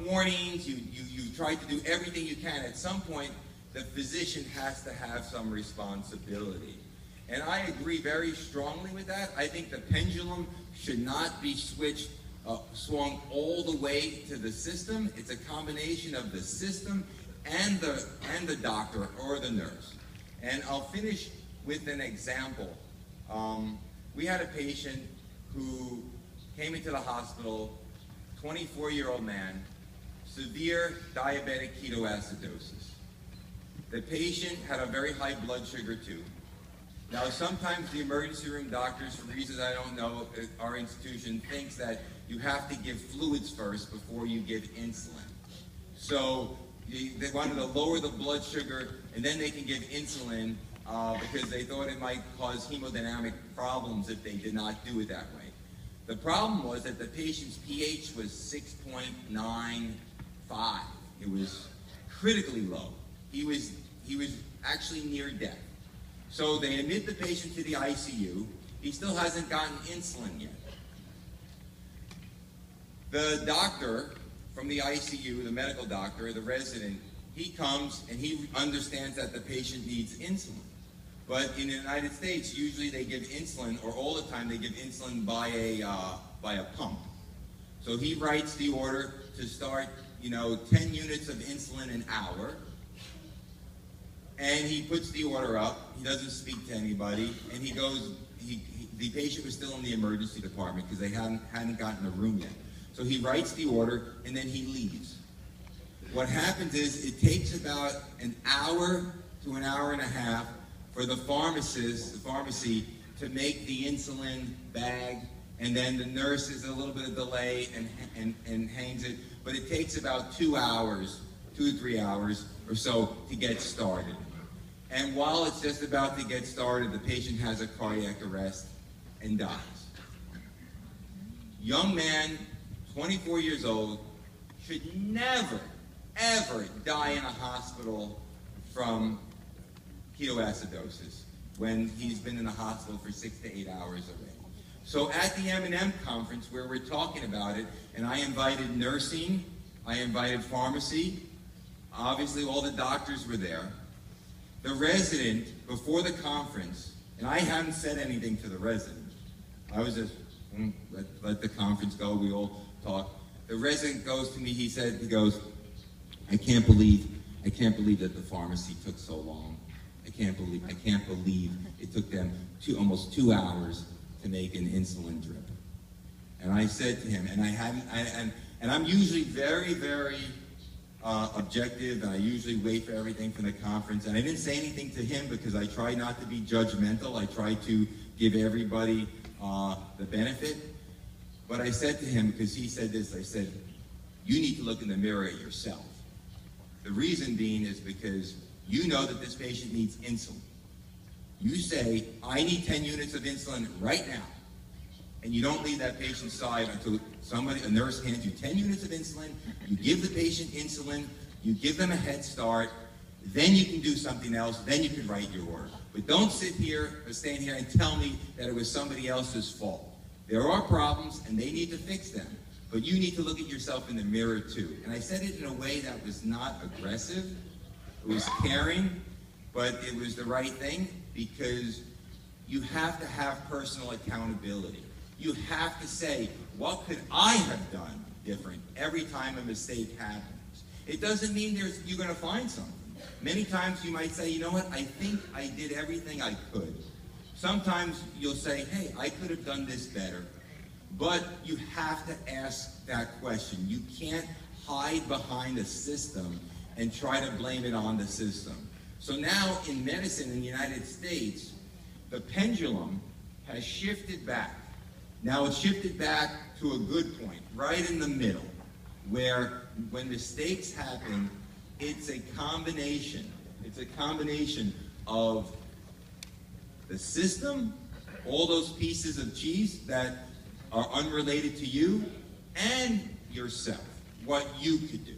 warnings, you try to do everything you can. At some point, the physician has to have some responsibility. And I agree very strongly with that. I think the pendulum should not be swung all the way to the system. It's a combination of the system and the doctor or the nurse. And I'll finish with an example. We had a patient who came into the hospital, 24-year-old man, severe diabetic ketoacidosis. The patient had a very high blood sugar too. Now, sometimes the emergency room doctors, for reasons I don't know, our institution thinks that you have to give fluids first before you give insulin. So they wanted to lower the blood sugar and then they can give insulin because they thought it might cause hemodynamic problems if they did not do it that way. The problem was that the patient's pH was 6.95. It was critically low. He was actually near death. So they admit the patient to the ICU. He still hasn't gotten insulin yet. The doctor from the ICU, the medical doctor, the resident, he comes and he understands that the patient needs insulin. But in the United States, usually they give insulin, or all the time they give insulin by a pump. So he writes the order to start, 10 units of insulin an hour. And he puts the order up. He doesn't speak to anybody. And he goes, the patient was still in the emergency department because they hadn't gotten a room yet. So he writes the order and then he leaves. What happens is it takes about an hour to an hour and a half for the pharmacy to make the insulin bag, and then the nurse is a little bit of delay and hangs it. But it takes about 2 hours, 2 to 3 hours or so to get started. And while it's just about to get started, the patient has a cardiac arrest and dies. Young man, 24 years old, should never, ever die in a hospital from ketoacidosis when he's been in the hospital for 6 to 8 hours already. So at the M&M conference where we're talking about it, and I invited nursing, I invited pharmacy, obviously all the doctors were there. The resident, before the conference, and I hadn't said anything to the resident. I was just, let the conference go, we all talk. The resident goes to me, he goes, I can't believe that the pharmacy took so long. I can't believe it took them almost 2 hours to make an insulin drip. And I said to him, and I'm usually very, very objective, and I usually wait for everything from the conference. And I didn't say anything to him because I try not to be judgmental. I try to give everybody the benefit. But I said to him, because he said this, I said, you need to look in the mirror at yourself. The reason being is because you know that this patient needs insulin. You say, I need 10 units of insulin right now. And you don't leave that patient's side until a nurse hands you 10 units of insulin, you give the patient insulin, you give them a head start, then you can do something else, then you can write your order. But don't sit here or stand here and tell me that it was somebody else's fault. There are problems and they need to fix them. But you need to look at yourself in the mirror too. And I said it in a way that was not aggressive, it was caring, but it was the right thing because you have to have personal accountability. You have to say, what could I have done different every time a mistake happens? It doesn't mean you're going to find something. Many times you might say, you know what, I think I did everything I could. Sometimes you'll say, hey, I could have done this better. But you have to ask that question. You can't hide behind a system and try to blame it on the system. So now in medicine in the United States, the pendulum has shifted back. Now it's shifted back to a good point, right in the middle, where when mistakes happen, it's a combination. It's a combination of the system, all those pieces of cheese that are unrelated to you, and yourself, what you could do.